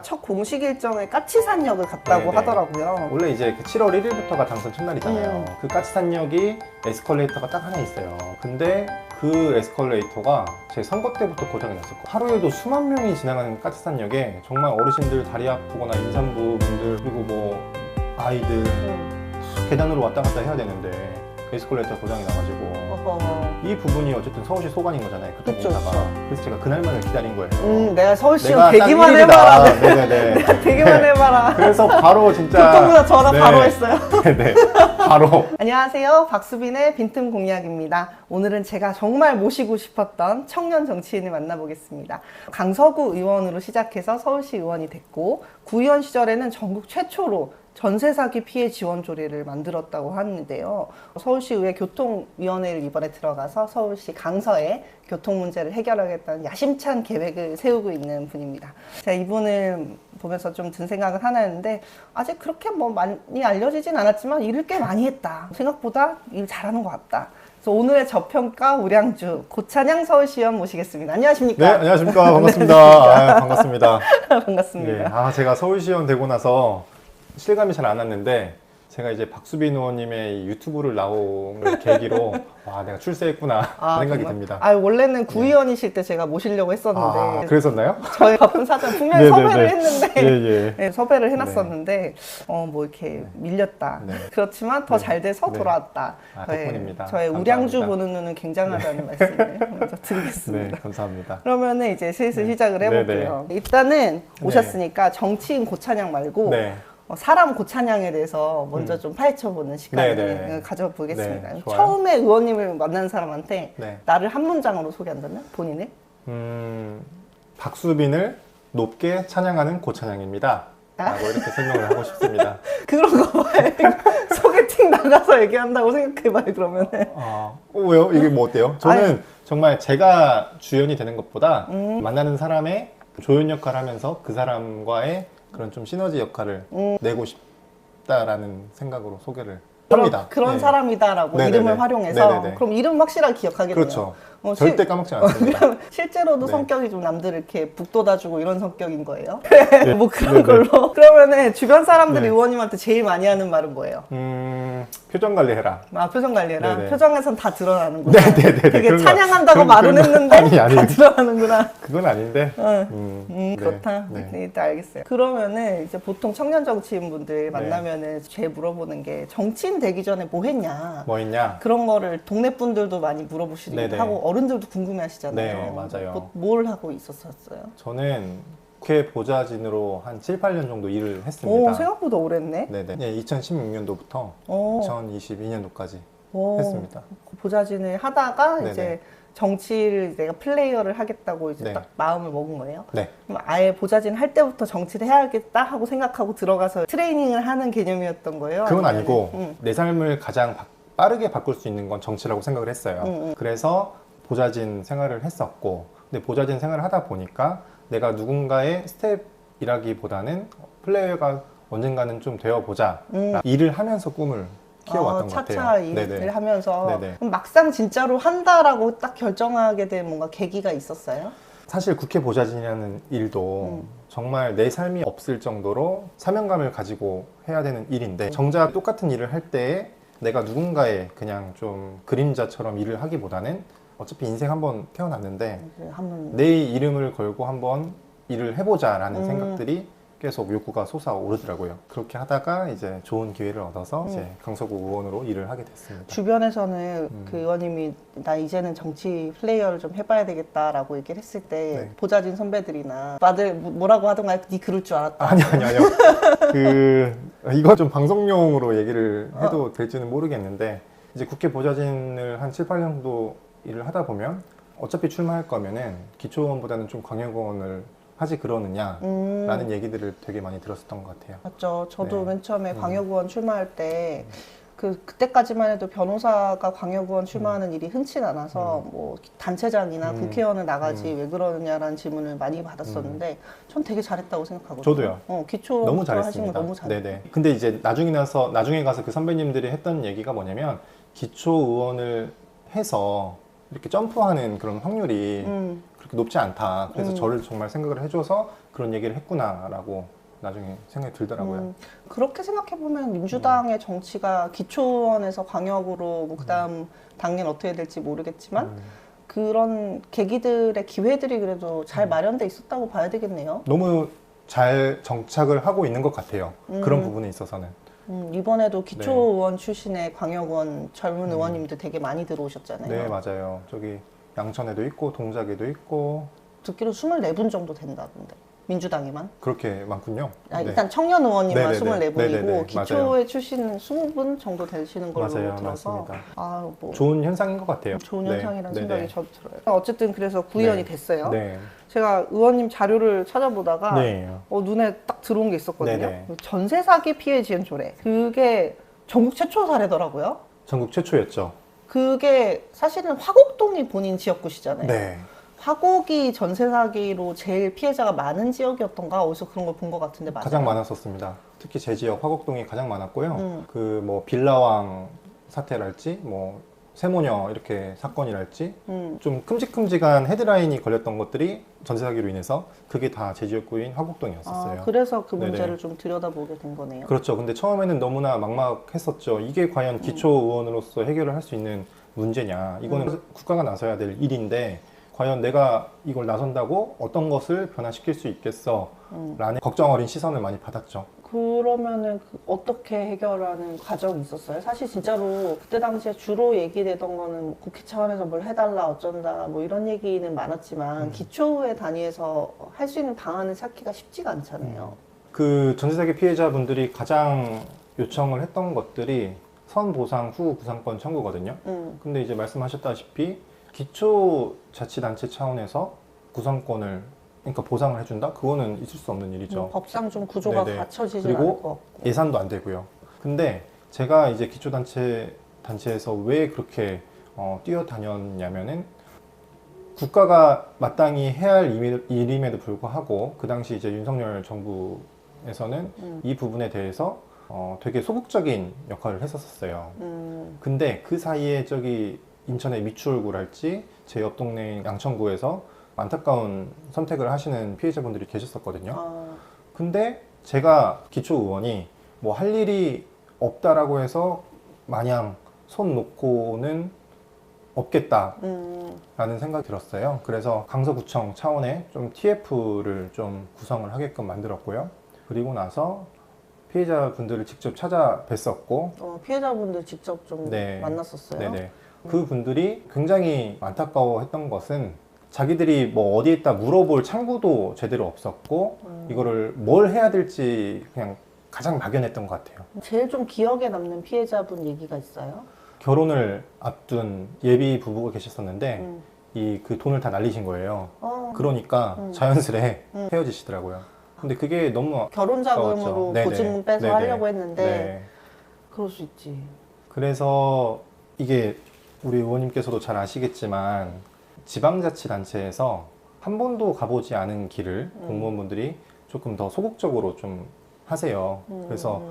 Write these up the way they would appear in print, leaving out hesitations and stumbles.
첫 공식 일정에 까치산역을 갔다고 네네. 하더라고요. 원래 이제 그 7월 1일부터가 당선 첫날이잖아요. 그 까치산역이 에스컬레이터가 딱 하나 있어요. 근데 그 에스컬레이터가 제 선거 때부터 고장이 났었고, 하루에도 수만 명이 지나가는 까치산역에 정말 어르신들 다리 아프거나 임산부 분들 그리고 뭐 아이들 계단으로 왔다 갔다 해야 되는데 에스컬레이터 고장이 나가지고 이 부분이 어쨌든 서울시 소관인 거잖아요. 그쵸, 그쪽에다가. 그래서 제가 그날만을 기다린 거예요. 내가 서울시로 내가 대기만 딱 해봐라. 1일이다. 네네네. 내가 대기만 해봐라. 그래서 바로 진짜 교통부터 전화 네. 바로 했어요. 네네. 바로. 안녕하세요. 박수빈의 빈틈 공략입니다. 오늘은 제가 정말 모시고 싶었던 청년 정치인을 만나보겠습니다. 강서구 의원으로 시작해서 서울시 의원이 됐고, 구의원 시절에는 전국 최초로 전세 사기 피해 지원 조례를 만들었다고 하는데요. 서울시의회 교통위원회를 이번에 들어가서 서울시 강서의 교통 문제를 해결하겠다는 야심찬 계획을 세우고 있는 분입니다. 제가 이분을 보면서 좀 든 생각은 하나였는데, 아직 그렇게 뭐 많이 알려지진 않았지만 일을 꽤 많이 했다. 생각보다 일 잘하는 것 같다. 그래서 오늘의 저평가 우량주 고찬양 서울시의원 모시겠습니다. 안녕하십니까? 네, 안녕하십니까. 반갑습니다. 아, 반갑습니다. 반갑습니다. 네. 제가 서울시의원 되고 나서 실감이 잘 안 났는데, 제가 이제 박수빈 의원님의 이 유튜브를 나온 걸 계기로 와, 내가 출세했구나 생각이 정말? 듭니다. 원래는 구의원이실 때 제가 모시려고 했었는데 그랬었나요? 저희 바쁜 사정 분명히 네네네. 섭외를 했는데 예. 네, 섭외를 해놨었는데 뭐 이렇게 밀렸다. 네. 그렇지만 더 네. 잘 돼서 네. 돌아왔다. 덕분입니다. 저의 감사합니다. 우량주 보는 눈은 굉장하다는 말씀을 먼저 드리겠습니다. 네, 감사합니다. 그러면은 이제 슬슬 네. 시작을 해볼게요. 일단은 오셨으니까 정치인 고찬양 말고 네. 사람 고찬양에 대해서 먼저 좀 파헤쳐보는 시간을 네네. 가져보겠습니다. 네, 좋아요. 처음에 의원님을 만난 사람한테 네. 나를 한 문장으로 소개한다면? 본인을? 박수빈을 높게 찬양하는 고찬양입니다. 라고 이렇게 설명을 하고 싶습니다. 그런 거 봐요. 소개팅 나가서 얘기한다고 생각해봐요, 그러면은. 왜요? 이게 뭐 어때요? 저는 아니. 정말 제가 주연이 되는 것보다 만나는 사람의 조연 역할을 하면서 그 사람과의 그런 좀 시너지 역할을 내고 싶다라는 생각으로 소개를 합니다. 그런 네. 사람이다라고 네네네. 이름을 활용해서 네네네. 그럼 이름 확실하게 기억하겠네요. 그렇죠. 절대 까먹지 않습니다. 그럼 실제로도 네. 성격이 좀 남들을 이렇게 북돋아주고 이런 성격인 거예요? 네. 뭐 그런 네네. 걸로. 그러면은 주변 사람들이 네. 의원님한테 제일 많이 하는 말은 뭐예요? 표정 관리해라. 표정 관리라. 네네. 표정에선 다 드러나는구나. 네네네. 그게 그런 거- 찬양한다고 그런- 말은 그런 거- 했는데 아니. 다 드러나는구나. 그건 아닌데. 네. 그렇다. 네. 네, 일단 알겠어요. 그러면은 이제 보통 청년 정치인분들 만나면은 제일 물어보는 게 정치인 되기 전에 뭐 했냐? 뭐 있냐? 그런 거를 동네 분들도 많이 물어보시기도 네네. 하고 어른들도 궁금해하시잖아요. 네, 맞아요. 뭘 하고 있었어요? 저는 국회 보좌진으로 한 7, 8년 정도 일을 했습니다. 오, 생각보다 오래했네. 네네. 2016년도부터 오. 2022년도까지 오. 했습니다. 보좌진을 하다가 네네. 이제 정치를 내가 플레이어를 하겠다고 이제 네. 딱 마음을 먹은 거예요. 네. 그럼 아예 보좌진 할 때부터 정치를 해야겠다 하고 생각하고 들어가서 트레이닝을 하는 개념이었던 거예요? 그건 아니면은? 아니고 내 삶을 가장 빠르게 바꿀 수 있는 건 정치라고 생각을 했어요. 그래서 보좌진 생활을 했었고, 근데 보좌진 생활을 하다 보니까 내가 누군가의 스텝이라기보다는 플레이어가 언젠가는 좀 되어보자. 일을 하면서 꿈을 키워왔던 것 같아요. 차차 일을 네네. 하면서 네네. 그럼 막상 진짜로 한다라고 딱 결정하게 된 뭔가 계기가 있었어요? 사실 국회 보좌진이라는 일도 정말 내 삶이 없을 정도로 사명감을 가지고 해야 되는 일인데, 정작 똑같은 일을 할 때에 내가 누군가의 그냥 좀 그림자처럼 일을 하기보다는 어차피 인생 한번 태어났는데 한번 내 이름을 걸고 한번 일을 해보자라는 생각들이 계속 욕구가 솟아오르더라고요. 그렇게 하다가 이제 좋은 기회를 얻어서 이제 강서구 의원으로 일을 하게 됐습니다. 주변에서는 그 의원님이 나 이제는 정치 플레이어를 좀 해봐야 되겠다라고 얘기를 했을 때 네. 보좌진 선배들이나 다들 뭐라고 하던가요? 네 그럴 줄 알았다. 아니요. 이거 좀 방송용으로 얘기를 해도 될지는 모르겠는데, 이제 국회 보좌진을 한 7, 8년 정도 일을 하다 보면 어차피 출마할 거면은 기초의원보다는 좀 광역의원을 하지 그러느냐라는 얘기들을 되게 많이 들었었던 것 같아요. 맞죠. 저도 네. 맨 처음에 광역의원 출마할 때 그때까지만 해도 변호사가 광역의원 출마하는 일이 흔치 않아서 뭐 단체장이나 국회의원을 나가지 왜 그러느냐라는 질문을 많이 받았었는데 전 되게 잘했다고 생각하거든요. 저도요. 기초 너무 하신 잘했습니다. 거 너무 잘했어요. 네네. 근데 이제 나중에 가서 그 선배님들이 했던 얘기가 뭐냐면, 기초의원을 해서 이렇게 점프하는 그런 확률이 그렇게 높지 않다. 그래서 음. 저를 정말 생각을 해줘서 그런 얘기를 했구나라고 나중에 생각이 들더라고요. 그렇게 생각해보면 민주당의 정치가 기초원에서 광역으로 뭐 그다음 당연 어떻게 될지 모르겠지만 그런 계기들의 기회들이 그래도 잘 마련돼 있었다고 봐야 되겠네요. 너무 잘 정착을 하고 있는 것 같아요. 그런 부분에 있어서는. 이번에도 기초 네. 의원 출신의 광역의원 젊은 의원님들 되게 많이 들어오셨잖아요. 네, 맞아요. 저기 양천에도 있고 동작에도 있고 듣기로 24분 정도 된다던데. 민주당에만. 그렇게 많군요. 아, 네. 일단 청년 의원님만 네네네. 24분이고 네네네. 기초에 출신은 20분 정도 되시는 걸로 맞아요. 들어서 맞습니다. 아, 뭐 좋은 현상인 것 같아요. 좋은 네. 현상이라는 네네. 생각이 저도 들어요. 어쨌든 그래서 구의원이 네. 됐어요. 네. 제가 의원님 자료를 찾아보다가 네. 눈에 딱 들어온 게 있었거든요. 네네. 전세 사기 피해 지원 조례. 그게 전국 최초 사례더라고요. 전국 최초였죠. 그게 사실은 화곡동이 본인 지역구시잖아요. 네. 화곡이 전세 사기로 제일 피해자가 많은 지역이었던가 어디서 그런 걸 본 것 같은데 맞아요? 가장 많았었습니다. 특히 제 지역 화곡동이 가장 많았고요. 그 그 뭐 빌라왕 사태랄지 뭐 세모녀 이렇게 사건이랄지 좀 큼직큼직한 헤드라인이 걸렸던 것들이 전세 사기로 인해서 그게 다 제 지역구인 화곡동이었었어요. 그래서 그 네네. 문제를 좀 들여다보게 된 거네요. 그렇죠. 근데 처음에는 너무나 막막했었죠. 이게 과연 기초 의원으로서 해결을 할 수 있는 문제냐. 이거는 국가가 나서야 될 일인데 과연 내가 이걸 나선다고 어떤 것을 변화시킬 수 있겠어? 라는 걱정 어린 시선을 많이 받았죠. 그러면은 어떻게 해결하는 과정이 있었어요? 사실 진짜로 그때 당시에 주로 얘기되던 거는 뭐 국회 차원에서 뭘 해달라 어쩐다 뭐 이런 얘기는 많았지만 기초의 단위에서 할 수 있는 방안을 찾기가 쉽지가 않잖아요. 그 전세 사기 피해자분들이 가장 요청을 했던 것들이 선보상 후 구상권 청구거든요. 근데 이제 말씀하셨다시피 기초자치단체 차원에서 구상권을 그러니까 보상을 해준다? 그거는 있을 수 없는 일이죠. 법상 좀 구조가 네네. 갖춰지지 그리고 않을 것 같고. 예산도 안 되고요. 근데 제가 이제 기초단체에서 왜 그렇게 뛰어다녔냐면은 국가가 마땅히 해야 할 일임에도 불구하고 그 당시 이제 윤석열 정부에서는 이 부분에 대해서 되게 소극적인 역할을 했었어요. 근데 그 사이에 저기 인천의 미추홀구랄지 제 옆 동네 양천구에서 안타까운 선택을 하시는 피해자분들이 계셨었거든요. 근데 제가 기초의원이 뭐 할 일이 없다라고 해서 마냥 손 놓고는 없겠다라는 생각이 들었어요. 그래서 강서구청 차원의 좀 TF를 좀 구성을 하게끔 만들었고요. 그리고 나서 피해자분들을 직접 찾아뵀었고 피해자분들 직접 좀 네. 만났었어요. 네네. 그 분들이 굉장히 안타까워했던 것은 자기들이 뭐 어디에다 물어볼 창구도 제대로 없었고 이거를 뭘 해야 될지 그냥 가장 막연했던 것 같아요. 제일 좀 기억에 남는 피해자분 얘기가 있어요? 결혼을 앞둔 예비 부부가 계셨었는데 이 그 돈을 다 날리신 거예요. 그러니까 자연스레 헤어지시더라고요. 근데 그게 너무 결혼 자금으로 아까웠죠. 네네. 보증금 빼서 네네. 하려고 했는데 네. 그럴 수 있지. 그래서 이게 우리 의원님께서도 잘 아시겠지만 지방자치단체에서 한 번도 가보지 않은 길을 공무원분들이 조금 더 소극적으로 좀 하세요. 그래서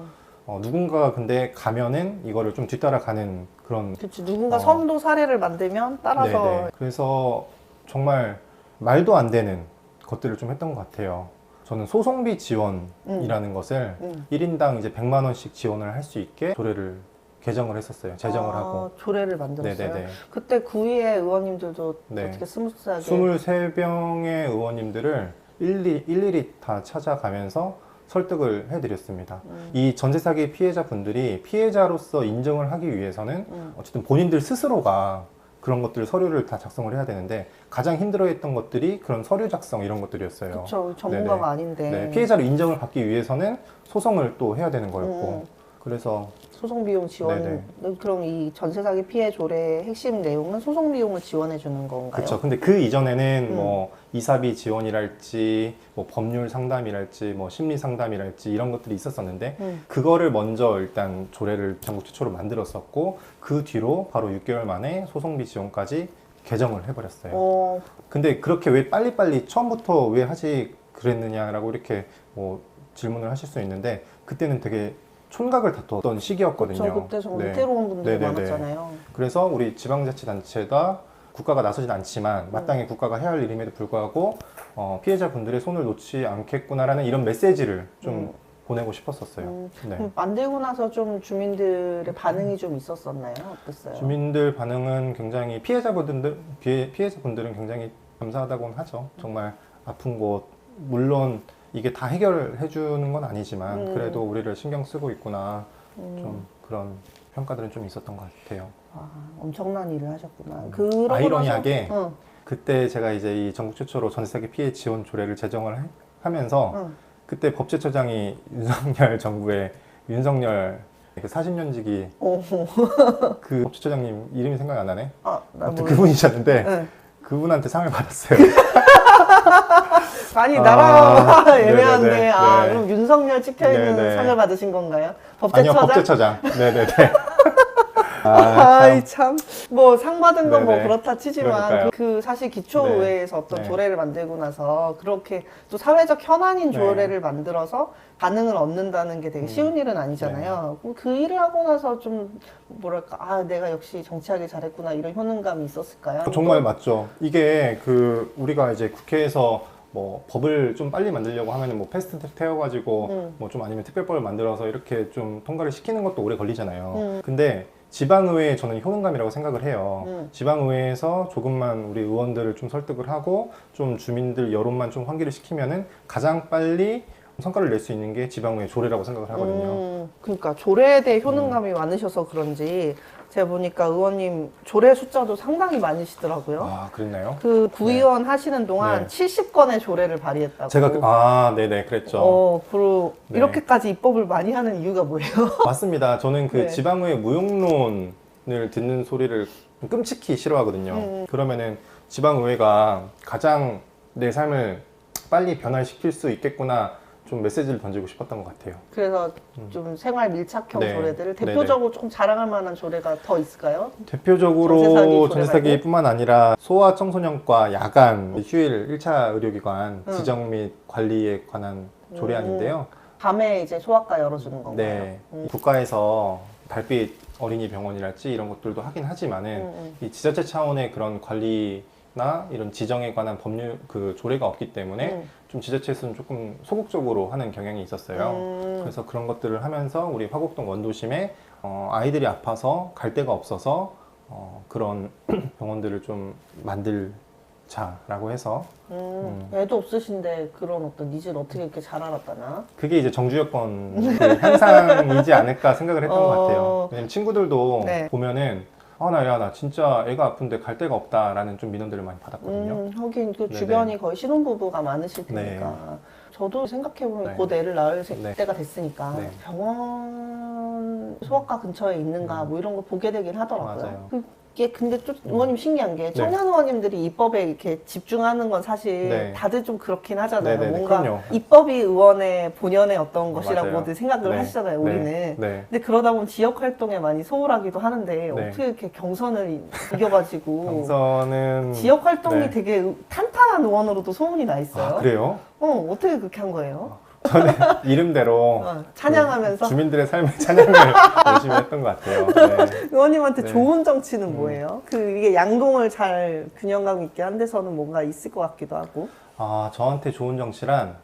누군가가 근데 가면은 이거를 좀 뒤따라가는 그런 그렇지. 누군가 선도 사례를 만들면 따라서 네네. 그래서 정말 말도 안 되는 것들을 좀 했던 것 같아요. 저는 소송비 지원이라는 것을 1인당 이제 100만 원씩 지원을 할 수 있게 조례를 개정을 했었어요. 제정을 하고. 조례를 만들었어요. 네네네. 그때 구의회 의원님들도 네. 어떻게 스무스하게 23명의 의원님들을 일일이 다 찾아가면서 설득을 해드렸습니다. 이 전세 사기 피해자분들이 피해자로서 인정을 하기 위해서는 어쨌든 본인들 스스로가 그런 것들 서류를 다 작성을 해야 되는데 가장 힘들어했던 것들이 그런 서류 작성 이런 것들이었어요. 그렇죠. 전문가가 네네. 아닌데 네, 피해자로 인정을 받기 위해서는 소송을 또 해야 되는 거였고 그래서 소송 비용 지원. 네네. 그럼 이 전세 사기 피해 조례의 핵심 내용은 소송 비용을 지원해 주는 건가요? 그렇죠. 근데 그 이전에는 뭐 이사비 지원이랄지 뭐 법률 상담이랄지 뭐 심리 상담이랄지 이런 것들이 있었었는데 그거를 먼저 일단 조례를 전국 최초로 만들었었고 그 뒤로 바로 6개월 만에 소송비 지원까지 개정을 해버렸어요. 근데 그렇게 왜 빨리빨리 처음부터 왜 하지 그랬느냐라고 이렇게 뭐 질문을 하실 수 있는데 그때는 되게 촌각을 다투었던 시기였거든요. 그렇죠. 그때 정말 네. 위태로운 분들이 네네네. 많았잖아요. 그래서 우리 지방자치단체가 국가가 나서진 않지만 마땅히 국가가 해야 할 일임에도 불구하고 피해자분들의 손을 놓지 않겠구나라는 이런 메시지를 좀 보내고 싶었었어요. 네. 그럼 만들고 나서 좀 주민들의 반응이 좀 있었었나요? 어땠어요? 주민들 반응은 굉장히 피해자분들은 굉장히 감사하다고는 하죠. 정말 아픈 곳 물론 이게 다 해결해 주는 건 아니지만 그래도 우리를 신경 쓰고 있구나 좀 그런 평가들은 좀 있었던 것 같아요. 아, 엄청난 일을 하셨구나. 그러고 아이러니하게 나서, 그때 제가 이제 이 전국 최초로 전세사기 피해 지원 조례를 제정을 하면서 그때 법제처장이 윤석열 정부의 윤석열 40년지기 그 법제처장님 이름이 생각이 안 나네. 아무튼 그분이셨는데 그분한테 상을 받았어요. 아니 나라가 애매한데 네네네. 그럼 윤석열 찍혀있는 네네. 상을 받으신 건가요? 아니요, 법제처장? 법제처장. 네네네. 아이 참 뭐 상 받은 건 뭐 네네. 그렇다 치지만 그러니까요. 그 사실 기초의회에서 어떤 네. 조례를 만들고 나서 그렇게 또 사회적 현안인 네. 조례를 만들어서 반응을 얻는다는 게 되게 쉬운 일은 아니잖아요. 그럼 그 일을 하고 나서 좀 뭐랄까 내가 역시 정치하길 잘했구나 이런 효능감이 있었을까요? 정말 맞죠. 이게 그 우리가 이제 국회에서 뭐 법을 좀 빨리 만들려고 하면은 뭐 패스트트랙 태워가지고 뭐 좀 아니면 특별법을 만들어서 이렇게 좀 통과를 시키는 것도 오래 걸리잖아요. 근데 지방의회에 저는 효능감이라고 생각을 해요. 지방의회에서 조금만 우리 의원들을 좀 설득을 하고 좀 주민들 여론만 좀 환기를 시키면은 가장 빨리 성과를 낼 수 있는 게 지방의회 조례라고 생각을 하거든요. 그러니까 조례에 대해 효능감이 많으셔서 그런지 제가 보니까 의원님 조례 숫자도 상당히 많으시더라고요. 아, 그랬나요? 그 구의원 하시는 동안 네. 70건의 조례를 발의했다고. 제가 네네 그랬죠. 그리고 네. 이렇게까지 입법을 많이 하는 이유가 뭐예요? 맞습니다. 저는 그 네. 지방의회 무용론을 듣는 소리를 끔찍히 싫어하거든요. 그러면은 지방의회가 가장 내 삶을 빨리 변화시킬 수 있겠구나 좀 메시지를 던지고 싶었던 것 같아요. 그래서 좀 생활 밀착형 네. 조례들을 대표적으로 조금 자랑할 만한 조례가 더 있을까요? 대표적으로 전세사기 전세사기뿐만 아니라 소아 청소년과 야간 휴일 1차 의료기관 지정 및 관리에 관한 조례안인데요. 밤에 이제 소아과 열어주는 건가요? 네, 국가에서 달빛 어린이 병원이랄지 이런 것들도 하긴 하지만은 이 지자체 차원의 그런 관리나 이런 지정에 관한 법률 그 조례가 없기 때문에 좀 지자체에서는 조금 소극적으로 하는 경향이 있었어요. 그래서 그런 것들을 하면서 우리 화곡동 원도심에 아이들이 아파서 갈 데가 없어서 그런 병원들을 좀 만들자라고 해서 애도 없으신데 그런 어떤 니즈를 어떻게 이렇게 잘 알았다나? 그게 이제 정주여건 그 향상이지 않을까 생각을 했던 것 같아요. 왜냐면 친구들도 네. 보면은 나 진짜 애가 아픈데 갈 데가 없다라는 좀 민원들을 많이 받았거든요. 하긴 그 네네. 주변이 거의 신혼부부가 많으실 테니까. 네. 저도 생각해보면 네. 곧 애를 낳을 네. 때가 됐으니까 네. 병원 소아과 근처에 있는가 뭐 이런 거 보게 되긴 하더라고요. 맞아요. 그게 근데 좀 의원님 신기한 게 네. 청년 의원님들이 입법에 이렇게 집중하는 건 사실 네. 다들 좀 그렇긴 하잖아요. 네네네, 뭔가 그럼요. 입법이 의원의 본연의 어떤 것이라고들 맞아요. 생각을 네. 하시잖아요. 네. 우리는. 네. 근데 그러다 보면 지역 활동에 많이 소홀하기도 하는데 네. 어떻게 이렇게 경선을 이겨가지고 경선은 지역 활동이 네. 되게 탄탄한 의원으로도 소문이 나 있어요. 그래요? 어떻게 그렇게 한 거예요? 저는 이름대로 찬양하면서 주민들의 삶의 찬양을 열심히 했던 것 같아요. 네. 의원님한테 네. 좋은 정치는 뭐예요? 이게 양동을 잘 균형감 있게 한 데서는 뭔가 있을 것 같기도 하고. 저한테 좋은 정치란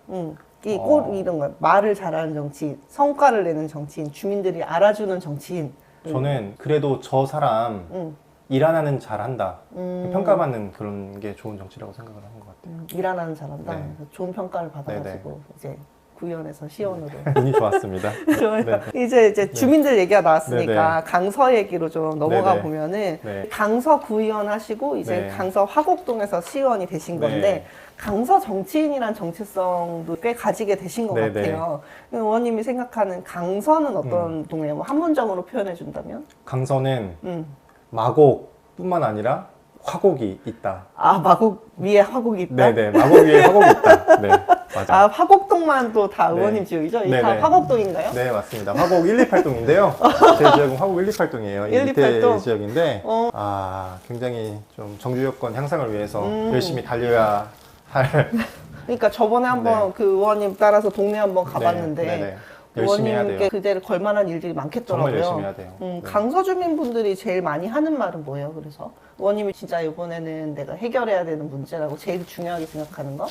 이런 거 말을 잘하는 정치인, 성과를 내는 정치인, 주민들이 알아주는 정치인. 저는 그래도 저 사람 일 하나는 잘한다 평가받는 그런 게 좋은 정치라고 생각을 하는 것 같아요. 일 안 하는 잘한다. 네. 좋은 평가를 받아가지고 이제 구의원에서 시원으로. 운이 좋았습니다. 좋아요. 네. 이제 주민들 얘기가 나왔으니까 네네. 강서 얘기로 좀 넘어가 네네. 보면은 네. 강서 구의원 하시고 이제 네. 강서 화곡동에서 시의원이 되신 건데 네. 강서 정치인이란 정체성도 꽤 가지게 되신 것 네네. 같아요. 의원님이 생각하는 강서는 어떤 동네예요? 뭐 한 문장으로 표현해 준다면? 강서는 음. 마곡뿐만 아니라 화곡이 있다. 마곡 위에 화곡이 있다? 네네, 마곡 위에 화곡이 있다. 네, 맞아. 화곡동만 또 다 네. 의원님 지역이죠? 이게 네네. 다 화곡동인가요? 네, 맞습니다. 화곡 128동인데요. 제 지역은 화곡 128동이에요. 128 동. 지역인데, 굉장히 좀 정주여건 향상을 위해서 열심히 달려야 할. 그러니까 저번에 한번 네. 그 의원님 따라서 동네 한번 가봤는데 네네. 열심히 해야 돼요. 의원님께 그대를 걸만한 일들이 많겠더라고요. 정말 열심히 해야 돼요. 네. 강서 주민분들이 제일 많이 하는 말은 뭐예요? 그래서 의원님이 진짜 이번에는 내가 해결해야 되는 문제라고 제일 중요하게 생각하는 거?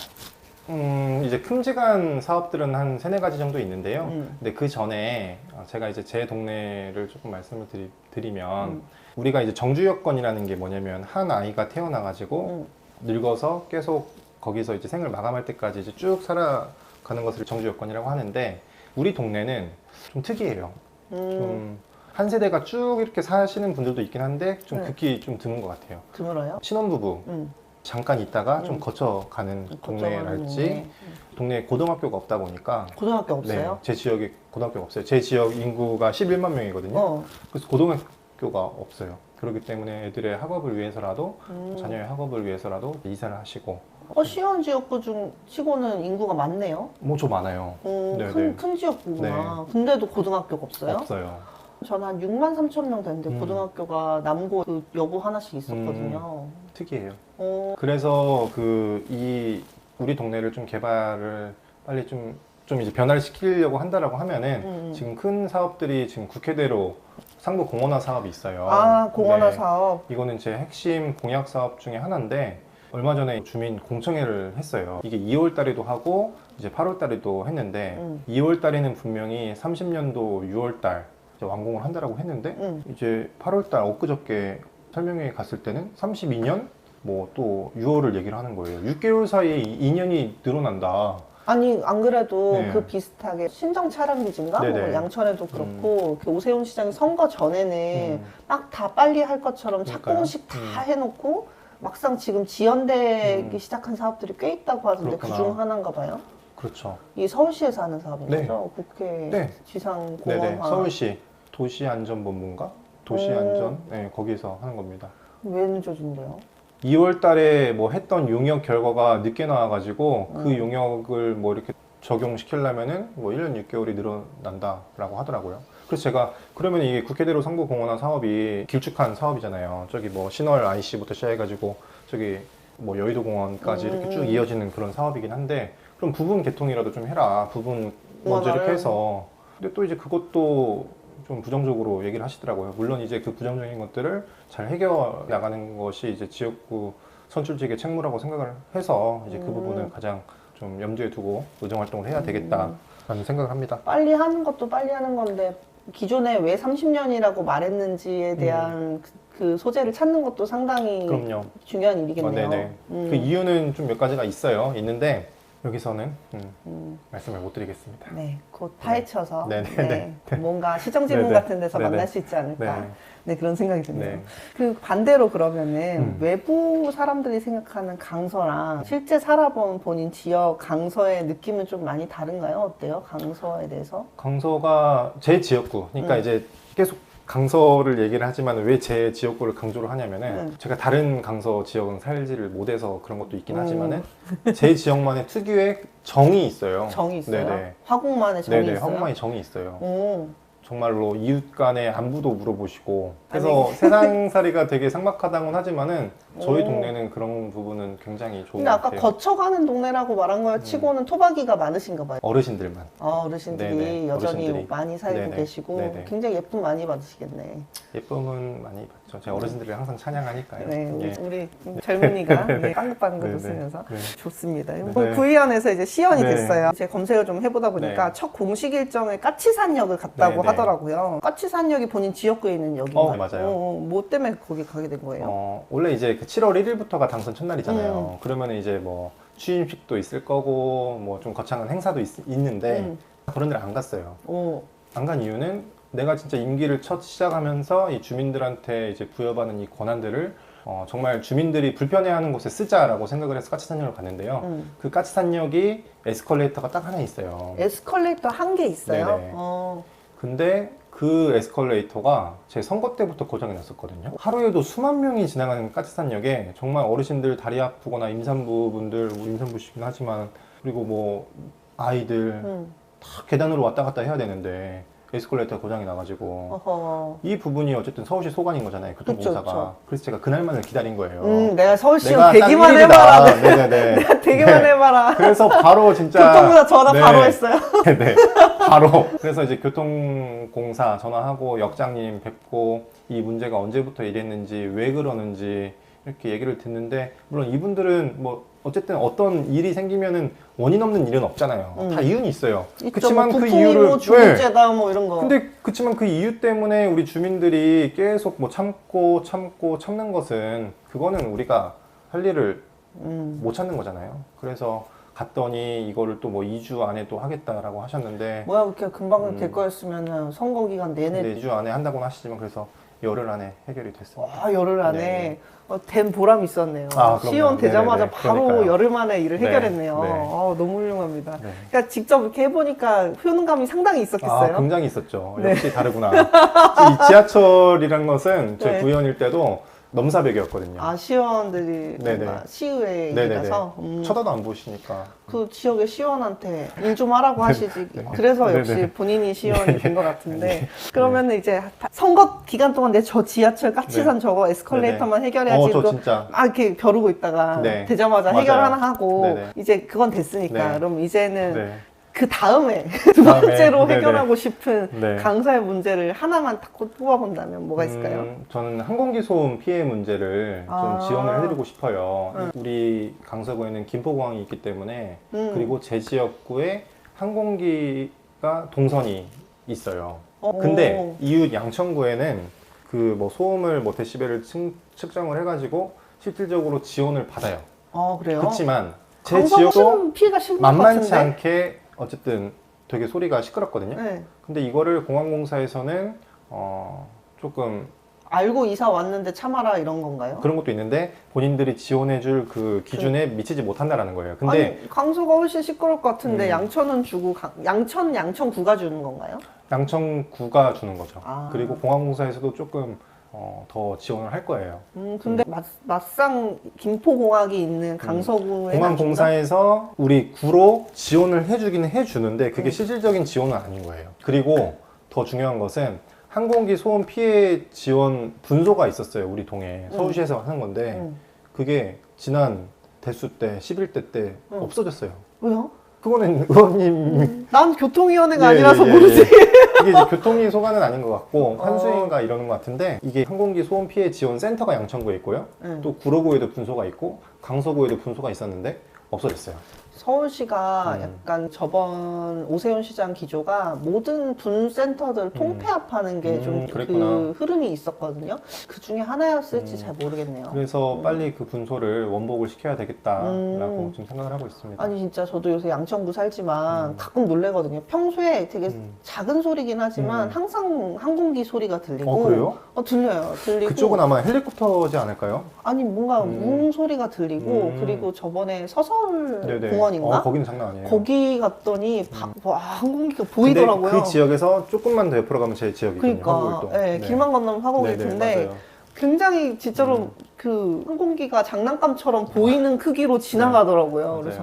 이제 큼직한 사업들은 한 세네 가지 정도 있는데요. 음. 근데 그 전에 제가 이제 제 동네를 조금 말씀을 드리면 우리가 이제 정주 여건이라는 게 뭐냐면 한 아이가 태어나가지고 늙어서 계속 거기서 이제 생을 마감할 때까지 이제 쭉 살아가는 것을 정주 여건이라고 하는데 우리 동네는 좀 특이해요. 좀 한 세대가 쭉 이렇게 사시는 분들도 있긴 한데 좀 네. 극히 좀 드문 것 같아요. 드물어요? 신혼부부 잠깐 있다가 좀 거쳐가는 동네랄지 동네에 고등학교가 없다 보니까 고등학교 없어요? 네, 제 지역에 고등학교가 없어요. 제 지역 인구가 11만 명이거든요. 그래서 고등학교가 없어요. 그렇기 때문에 애들의 학업을 위해서라도 자녀의 학업을 위해서라도 이사를 하시고 시원 지역구 중 치고는 인구가 많네요. 뭐 좀 많아요. 네, 네. 큰 지역구구나. 근데도 고등학교가 없어요? 없어요. 저는 한 6만 3천 명 되는데 고등학교가 남고 그 여고 하나씩 있었거든요. 특이해요. 어, 그래서 우리 동네를 좀 개발을 빨리 좀 이제 변화를 시키려고 한다라고 하면은 지금 큰 사업들이 지금 국회대로 상부 공원화 사업이 있어요. 공원화 네. 사업. 이거는 제 핵심 공약 사업 중에 하나인데 얼마 전에 주민 공청회를 했어요. 이게 2월 달에도 하고 이제 8월 달에도 했는데 2월 달에는 분명히 30년도 6월 달 완공을 한다라고 했는데 이제 8월 달 엊그저께 설명회에 갔을 때는 32년 뭐 또 6월을 얘기를 하는 거예요. 6개월 사이에 2년이 늘어난다. 아니 안 그래도 네. 그 비슷하게 신정 차량기지인가? 네네. 뭐 양천에도 그렇고 그 오세훈 시장이 선거 전에는 막 다 빨리 할 것처럼 그러니까요. 착공식 다 해놓고 막상 지금 지연되기 시작한 사업들이 꽤 있다고 하던데 그렇구나. 그중 하나인가 봐요. 그렇죠. 이 서울시에서 하는 사업인 네. 거죠? 국회 네. 지상 네네. 공원화. 서울시 도시안전본부인가? 도시안전 네, 거기서 하는 겁니다. 왜 늦어진대요? 2월 달에 뭐 했던 용역 결과가 늦게 나와가지고 그 용역을 뭐 이렇게 적용시키려면은 뭐 1년 6개월이 늘어난다라고 하더라고요. 그래서 제가 그러면 이게 국회대로 상부공원화 사업이 길쭉한 사업이잖아요. 저기 뭐 신월 IC부터 시작해가지고 저기 뭐 여의도공원까지 이렇게 쭉 이어지는 그런 사업이긴 한데 그럼 부분 개통이라도 좀 해라. 부분 먼저 이렇게 해서. 근데 또 이제 그것도 좀 부정적으로 얘기를 하시더라고요. 물론 이제 그 부정적인 것들을 잘 해결 나가는 것이 이제 지역구 선출직의 책무라고 생각을 해서 이제 그 부분을 가장 좀 염두에 두고 의정 활동을 해야 되겠다라는 생각을 합니다. 빨리 하는 것도 빨리 하는 건데 기존에 왜 30년이라고 말했는지에 대한 그 소재를 찾는 것도 상당히 그럼요. 중요한 일이겠네요. 네네. 그 이유는 좀 몇 가지가 있는데 여기서는 말씀을 못 드리겠습니다. 네, 곧 파헤쳐서 네네네. 뭔가 시정지문 네네. 같은 데서 네네. 만날 수 있지 않을까. 네. 네, 그런 생각이 드네요. 네. 그 반대로 그러면은 외부 사람들이 생각하는 강서랑 실제 살아본 본인 지역 강서의 느낌은 좀 많이 다른가요? 어때요? 강서에 대해서? 강서가 제 지역구, 그러니까 이제 계속 강서를 얘기를 하지만 왜 제 지역구를 강조를 하냐면은 제가 다른 강서 지역은 살지를 못해서 그런 것도 있긴 하지만은 제 지역만의 특유의 정이 있어요. 정이 있어요? 네네. 화곡만의 정이 네네, 있어요? 한국만의 정이 있어요. 오. 정말로 이웃 간의 안부도 물어보시고 그래서 세상살이가 되게 삭막하다고는 하지만은 저희 동네는 그런 부분은 굉장히 좋은 근데 것 아까 같아요. 거쳐가는 동네라고 말한 거 치고는 토박이가 많으신가 봐요. 어르신들만. 어르신들이 네네, 여전히 어르신들이. 많이 살고 네네, 계시고 네네. 굉장히 예쁨 많이 받으시겠네. 예쁨은 많이 받죠. 제가 어르신들을 항상 찬양하니까요. 네, 예. 우리 젊은이가 빵긋빵긋 네네. 웃으면서 네. 좋습니다. 네. 구의원에서 이제 시연이 네. 됐어요. 이제 검색을 좀 해보다 보니까 네. 첫 공식 일정에 까치산역을 갔다고 네, 네. 하더라고요. 까치산역이 본인 지역구에 있는 역인가요? 네, 맞아요. 뭐 때문에 거기 가게 된 거예요? 원래 이제 그 7월 1일부터가 당선 첫날이잖아요. 그러면 이제 뭐 취임식도 있을 거고 뭐 좀 거창한 행사도 있는데 그런 데를 안 갔어요. 안 간 이유는 내가 진짜 임기를 첫 시작하면서 이 주민들한테 이제 부여받은 이 권한들을 정말 주민들이 불편해하는 곳에 쓰자라고 생각을 해서 까치산역을 갔는데요. 그 까치산역이 에스컬레이터가 딱 하나 있어요. 에스컬레이터 한 개 있어요? 네네. 근데 그 에스컬레이터가 제 선거 때부터 고장이 났었거든요. 하루에도 수만 명이 지나가는 까치산역에 정말 어르신들 다리 아프거나 임산부 분들, 우리 임산부시긴 하지만 그리고 뭐 아이들 다 계단으로 왔다 갔다 해야 되는데 에스컬레이터 고장이 나가지고 어허. 이 부분이 어쨌든 서울시 소관인 거잖아요. 교통공사가. 그쵸. 그래서 제가 그날만을 기다린 거예요. 내가 서울시청 내가 대기만 딱 1일이다. 해봐라. 네네네. 내가 대기만 네. 해봐라. 그래서 바로 진짜 교통공사 전화 네. 바로 했어요. 네, 바로. 그래서 이제 교통공사 전화하고 역장님 뵙고 이 문제가 언제부터 이랬는지 왜 그러는지 이렇게 얘기를 듣는데 물론 이분들은 뭐 어쨌든 어떤 일이 생기면은 원인 없는 일은 없잖아요. 다 이유는 있어요. 그치만 그 이유를 뭐 주민제다 뭐 이런 거. 근데 그치만 그 이유 때문에 우리 주민들이 계속 뭐 참는 것은 그거는 우리가 할 일을 못 찾는 거잖아요. 그래서 갔더니 이거를 또 뭐 2주 안에 또 하겠다라고 하셨는데 뭐야 그렇게 금방 될 거였으면은 선거 기간 내내. 근데 2주 안에 한다고는 하시지만 그래서 열흘 안에 해결이 됐습니다. 열흘 안에 네. 된 보람이 있었네요. 아, 그럼요. 시의원 되자마자 네네네. 바로 그러니까요. 열흘 만에 일을 네. 해결했네요. 네. 너무 훌륭합니다. 네. 그러니까 직접 이렇게 해보니까 효능감이 상당히 있었겠어요. 굉장히 있었죠. 네. 역시 다르구나. 이 지하철이란 것은 제 네. 구의원일 때도 넘사벽이었거든요. 시의원들이 네네. 뭔가 시의회에 네네네. 가서 쳐다도 안 보시니까. 그 지역의 시의원한테 일 좀 하라고 하시지. 네. 그래서 네네. 역시 본인이 시의원이 된 것 같은데. 그러면 이제 선거 기간 동안 내 저 지하철 까치산 네. 저거 에스컬레이터만 해결해야지. 저 또 진짜. 막 이렇게 벼르고 있다가 네. 되자마자 맞아요. 해결 하나 하고 네네. 이제 그건 됐으니까. 네. 그럼 이제는 네. 그 다음에 두 번째로 네네. 해결하고 싶은 네. 강사의 문제를 하나만 딱 뽑아본다면 뭐가 있을까요? 저는 항공기 소음 피해 문제를 아. 좀 지원을 해드리고 싶어요. 우리 강서구에는 김포공항이 있기 때문에 그리고 제 지역구에 항공기가 동선이 있어요. 근데 이웃 양천구에는 그 뭐 소음을 뭐 데시벨을 측정을 해가지고 실질적으로 지원을 받아요. 그래요? 그렇지만 제 강서구 지역도 피해가 심한 것 만만치 같은데? 않게 어쨌든 되게 소리가 시끄럽거든요. 네. 근데 이거를 공항공사에서는 조금 알고 이사 왔는데 참아라 이런 건가요? 그런 것도 있는데 본인들이 지원해줄 그 기준에 미치지 못한다라는 거예요. 근데 아니, 강서가 훨씬 시끄러울 것 같은데 양천은 주고 양천구가 주는 건가요? 양천구가 주는 거죠. 아. 그리고 공항공사에서도 조금 더 지원을 할 거예요. 근데 막상 김포공항이 있는 강서구에 공항공사에서 우리 구로 지원을 해주기는 해주는데 그게 실질적인 지원은 아닌 거예요. 그리고 더 중요한 것은 항공기 소음 피해 지원 분소가 있었어요. 우리 동에 서울시에서 하는 건데 그게 지난 대수 때 11대 때 없어졌어요. 왜요? 그거는 의원님 난 교통위원회가 예, 아니라서 예, 예, 모르지. 이게 이제 교통위 소관은 아닌 것 같고 환수인가 이러는 것 같은데 이게 항공기 소음 피해 지원 센터가 양천구에 있고요. 또 구로구에도 분소가 있고 강서구에도 분소가 있었는데 없어졌어요. 서울시가 약간 저번 오세훈 시장 기조가 모든 분센터들 통폐합하는 게 좀 그랬구나. 그 흐름이 있었거든요. 그 중에 하나였을지 잘 모르겠네요. 그래서 빨리 그 분소를 원복을 시켜야 되겠다라고 지금 생각을 하고 있습니다. 아니 진짜 저도 요새 양천구 살지만 가끔 놀래거든요. 평소에 되게 작은 소리긴 하지만 항상 항공기 소리가 들리고. 그래요? 들려요. 들리고. 그쪽은 아마 헬리콥터지 않을까요? 아니 뭔가 웅 소리가 들리고 그리고 저번에 서서울 네네. 공원인가? 거기는 장난 아니에요. 거기 갔더니 와, 항공기가 보이더라고요. 근데 그 지역에서 조금만 더 옆으로 가면 제 지역이거든요. 그러니까 화곡일동. 네, 길만 건너면 화곡일동인데 네네, 맞아요. 굉장히 진짜로 그 항공기가 장난감처럼 보이는 크기로 지나가더라고요. 그래서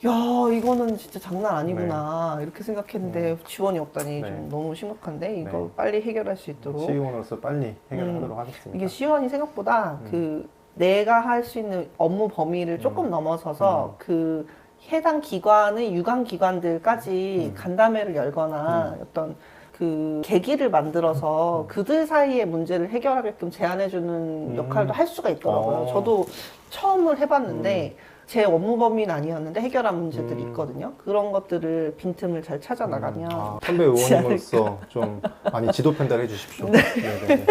야 이거는 진짜 장난 아니구나 이렇게 생각했는데 지원이 없다니 네. 좀 너무 심각한데 이거 네. 빨리 해결할 수 있도록 시의원으로서 빨리 해결하도록 하겠습니다. 이게 시의원이 생각보다 그 내가 할 수 있는 업무 범위를 조금 넘어서서 그 해당 기관의 유관 기관들까지 간담회를 열거나 어떤 그 계기를 만들어서 그들 사이의 문제를 해결하게끔 제안해주는 역할도 할 수가 있더라고요. 저도 처음을 해봤는데 제 업무 범위는 아니었는데 해결한 문제들이 있거든요. 그런 것들을 빈틈을 잘 찾아 나가면 선배 의원님으로서 좀 많이 지도 편달해 주십시오. 네네네.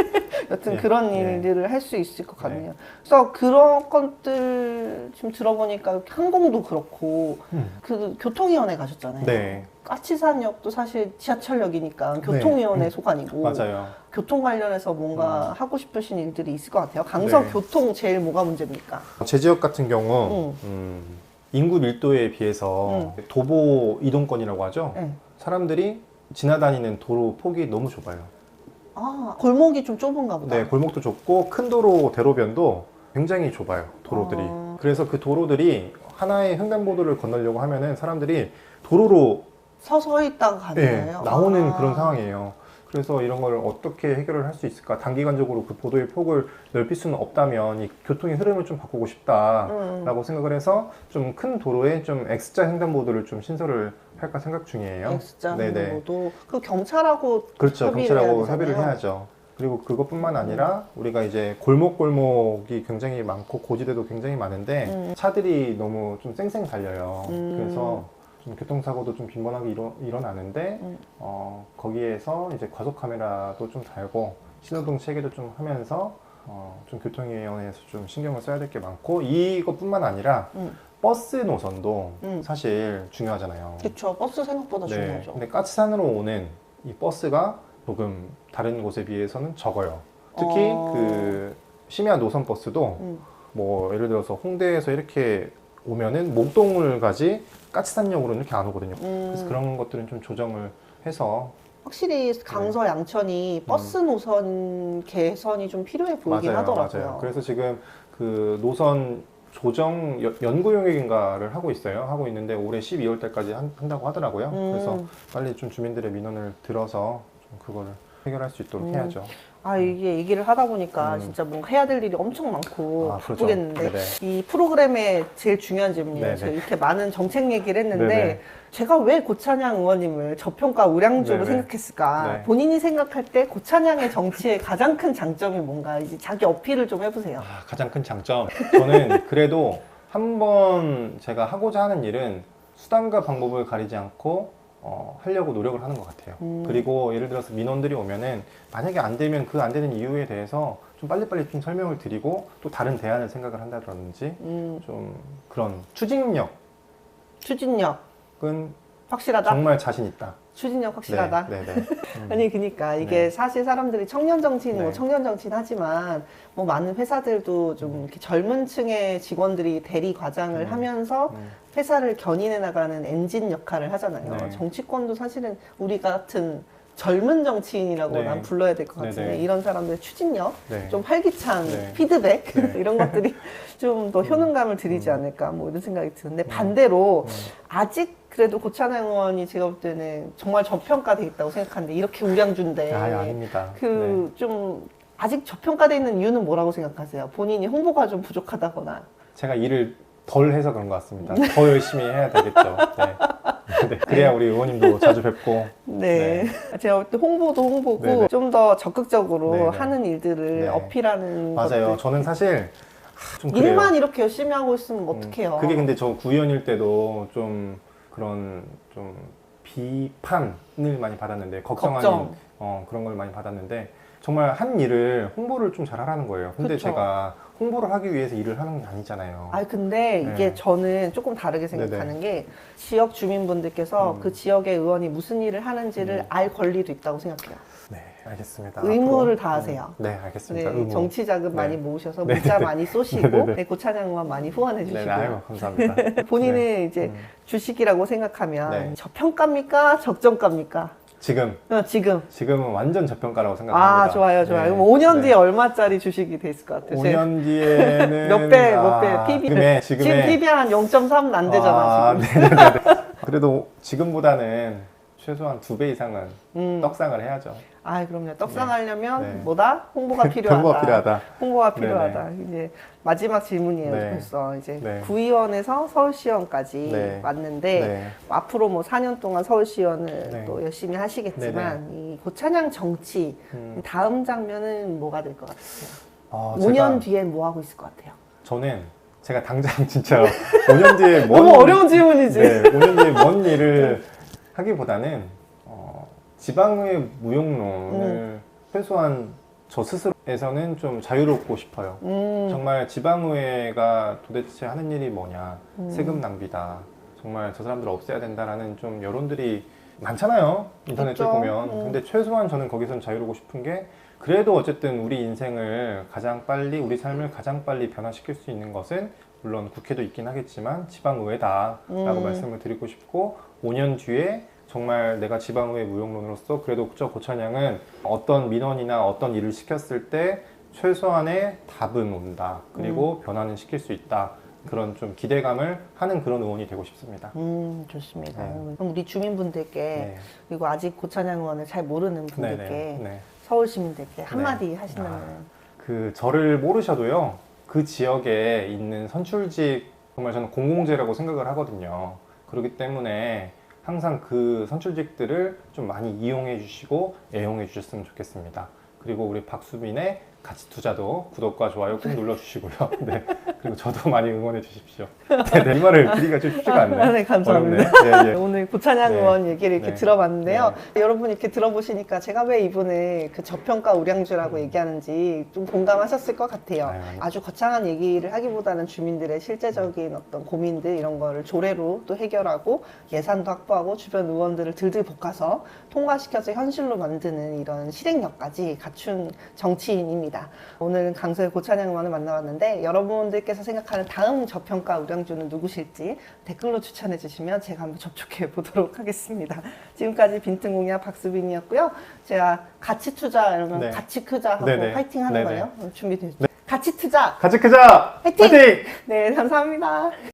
여튼 예, 그런 예. 일들을 할 수 있을 것 같네요. 그래서 그런 것들 지금 들어보니까 항공도 그렇고 그 교통위원회 가셨잖아요. 네. 까치산역도 사실 지하철역이니까 교통위원회 소관이고 맞아요. 교통 관련해서 뭔가 하고 싶으신 일들이 있을 것 같아요. 강서 네. 교통 제일 뭐가 문제입니까? 제 지역 같은 경우 인구 밀도에 비해서 도보 이동권이라고 하죠. 네. 사람들이 지나다니는 도로 폭이 너무 좁아요. 골목이 좀 좁은가 보다. 네, 골목도 좁고 큰 도로 대로변도 굉장히 좁아요. 도로들이. 그래서 그 도로들이 하나의 횡단보도를 건너려고 하면은 사람들이 도로로 서서 있다가 가는 네, 거예요? 나오는 아. 그런 상황이에요. 그래서 이런 걸 어떻게 해결을 할 수 있을까? 단기간적으로 그 보도의 폭을 넓힐 수는 없다면 이 교통의 흐름을 좀 바꾸고 싶다라고 생각을 해서 좀 큰 도로에 좀 X자 횡단보도를 좀 신설을 할까 생각 중이에요. X자 네네. 횡단보도 그 경찰하고 그렇죠. 협의를 경찰하고 해야 협의를 되잖아요. 해야죠. 그리고 그것뿐만 아니라 우리가 이제 골목골목이 굉장히 많고 고지대도 굉장히 많은데 차들이 너무 좀 쌩쌩 달려요. 그래서 좀 교통사고도 좀 빈번하게 일어나는데 거기에서 이제 과속 카메라도 좀 달고 신호등 체계도 좀 하면서 좀 교통위원회에서 좀 신경을 써야 될 게 많고 이것뿐만 아니라 버스 노선도 사실 중요하잖아요. 그렇죠. 버스 생각보다 네. 중요하죠. 근데 까치산으로 오는 이 버스가 조금 다른 곳에 비해서는 적어요. 특히 그 심야 노선 버스도 뭐 예를 들어서 홍대에서 이렇게 오면은 목동을까지 까치산역으로는 이렇게 안 오거든요. 그래서 그런 것들은 좀 조정을 해서 확실히 강서 양천이 버스 노선 개선이 좀 필요해 보이긴 맞아요, 하더라고요. 맞아요. 그래서 지금 그 노선 조정 연구 용역인가를 하고 있어요. 하고 있는데 올해 12월 달까지 한다고 하더라고요. 그래서 빨리 좀 주민들의 민원을 들어서 좀 그거를 해결할 수 있도록 해야죠. 아, 이게 얘기를 하다 보니까 진짜 뭔가 해야 될 일이 엄청 많고 아, 그렇죠. 바쁘겠는데 네네. 이 프로그램의 제일 중요한 질문이에요. 네네. 제가 이렇게 많은 정책 얘기를 했는데 네네. 제가 왜 고찬양 의원님을 저평가 우량주로 네네. 생각했을까? 네. 본인이 생각할 때 고찬양의 정치의 가장 큰 장점이 뭔가 이제 자기 어필을 좀 해보세요. 가장 큰 장점. 저는 그래도 한번 제가 하고자 하는 일은 수단과 방법을 가리지 않고 하려고 노력을 하는 것 같아요. 그리고 예를 들어서 민원들이 오면은 만약에 안 되면 그 안 되는 이유에 대해서 좀 빨리빨리 좀 설명을 드리고 또 다른 대안을 생각을 한다든지 좀 그런 추진력은 추진력 확실하다? 정말 자신 있다. 추진력 확실하다? 네. 아니 그러니까 이게 네. 사실 사람들이 청년 정치인 뭐 네. 청년 정치인 하지만 뭐 많은 회사들도 좀 이렇게 젊은 층의 직원들이 대리 과장을 하면서 회사를 견인해 나가는 엔진 역할을 하잖아요. 네. 정치권도 사실은 우리 같은 젊은 정치인이라고 네. 난 불러야 될 것 같은데 네네. 이런 사람들의 추진력, 네. 좀 활기찬 네. 피드백 네. 이런 것들이 좀 더 효능감을 드리지 않을까 뭐 이런 생각이 드는데 반대로 아직 그래도 고찬양 의원이 제가 볼 때는 정말 저평가돼 있다고 생각하는데 이렇게 우량주인데 아닙니다. 그 좀 아직 저평가돼 있는 이유는 뭐라고 생각하세요? 본인이 홍보가 좀 부족하다거나. 제가 일을 덜 해서 그런 것 같습니다. 더 열심히 해야 되겠죠. 네. 네. 그래야 우리 의원님도 자주 뵙고. 네. 제가 볼 때 홍보도 홍보고 네네. 좀 더 적극적으로 네네. 하는 일들을 네. 어필하는 맞아요. 것들. 저는 사실 좀 그래요. 일만 이렇게 열심히 하고 있으면 어떡해요? 그게 근데 저 구의원일 때도 좀 그런 좀 비판을 많이 받았는데 걱정 아닌 걱정. 그런 걸 많이 받았는데 정말 한 일을 홍보를 좀 잘하라는 거예요. 근데 그쵸. 제가 홍보를 하기 위해서 일을 하는 게 아니잖아요. 아 근데 이게 네. 저는 조금 다르게 생각하는 게 지역 주민분들께서 그 지역의 의원이 무슨 일을 하는지를 알 권리도 있다고 생각해요. 네, 알겠습니다. 의무를 앞으로. 다하세요. 네, 알겠습니다. 네, 의무. 정치 자금 네. 많이 모으셔서 네, 문자 네. 많이 쏘시고 네네네. 네, 고찬양 의원 많이 후원해 네, 주시고요. 아유, 감사합니다. 본인은 네. 이제 주식이라고 생각하면 네. 저평가입니까? 적정가입니까? 지금. 지금은 완전 저평가라고 생각합니다. 아, 좋아요, 좋아요. 네. 그럼 5년 네. 뒤에 얼마짜리 주식이 됐을 것 같아요? 5년 뒤에는 몇 배, PB? 지금의 지금 PB 한 0.3은 안 되잖아, 지금. 네네네. 그래도 지금보다는 최소한 2배 이상은 떡상을 해야죠. 아, 그럼요. 떡상하려면 네. 뭐다? 홍보가 필요하다. 홍보가 필요하다. 홍보가 필요하다. 이제 마지막 질문이에요. 네. 벌써 이제 네. 구의원에서 서울시의원까지 네. 왔는데 네. 앞으로 뭐 4년 동안 서울시의원을 네. 또 열심히 하시겠지만 이 고찬양 정치 다음 장면은 뭐가 될 것 같으세요? 5년 뒤에 뭐 하고 있을 것 같아요? 저는 제가 당장 진짜 5년 뒤에 너무 어려운 질문이지. 네, 5년 뒤에 뭔 일을 하기보다는 지방의 무용론을 최소한 저 스스로에서는 좀 자유롭고 싶어요. 정말 지방의회가 도대체 하는 일이 뭐냐, 세금 낭비다. 정말 저 사람들 없애야 된다라는 좀 여론들이 많잖아요. 인터넷에 그쵸. 보면. 근데 최소한 저는 거기선 자유롭고 싶은 게 그래도 어쨌든 우리 인생을 가장 빨리, 우리 삶을 가장 빨리 변화시킬 수 있는 것은 물론 국회도 있긴 하겠지만 지방의회다라고 말씀을 드리고 싶고 5년 뒤에 정말 내가 지방의회 무용론으로서 그래도 저 고찬양은 어떤 민원이나 어떤 일을 시켰을 때 최소한의 답은 온다. 그리고 변화는 시킬 수 있다. 그런 좀 기대감을 하는 그런 의원이 되고 싶습니다. 좋습니다. 네. 그럼 우리 주민분들께 네. 그리고 아직 고찬양 의원을 잘 모르는 분들께 네. 서울 시민들께 한마디 하시면 그 저를 모르셔도요. 그 지역에 있는 선출직 정말 저는 공공재라고 생각을 하거든요. 그렇기 때문에 항상 그 선출직들을 좀 많이 이용해 주시고 애용해 주셨으면 좋겠습니다. 그리고 우리 박수빈의 가치 투자도 구독과 좋아요 꼭 눌러주시고요. 네. 그리고 저도 많이 응원해 주십시오. 네, 이 말을 드리기가 좀 쉽지가 않네요. 네, 감사합니다. 어렵네. 네, 네. 오늘 고찬양 네. 의원 얘기를 이렇게 네. 들어봤는데요. 여러분 이렇게 들어보시니까 제가 왜 이분을 그 저평가 우량주라고 얘기하는지 좀 공감하셨을 것 같아요. 아유, 아주 거창한 얘기를 하기보다는 주민들의 실제적인 어떤 고민들 이런 거를 조례로 또 해결하고 예산도 확보하고 주변 의원들을 들들 볶아서 통과시켜서 현실로 만드는 이런 실행력까지 갖춘 정치인입니다. 오늘 강서의 고찬양 의원을 만나봤는데 여러분들께서 생각하는 다음 저평가 우량주는 누구실지 댓글로 추천해 주시면 제가 한번 접촉해 보도록 하겠습니다. 지금까지 빈틈공약 박수빈이었고요. 제가 가치 투자 이러면 네. 같이 크자 하고 네네. 파이팅 하는 네네. 거예요. 준비되셨죠? 같이 투자! 같이 크자! 화이팅! 화이팅! 네, 감사합니다.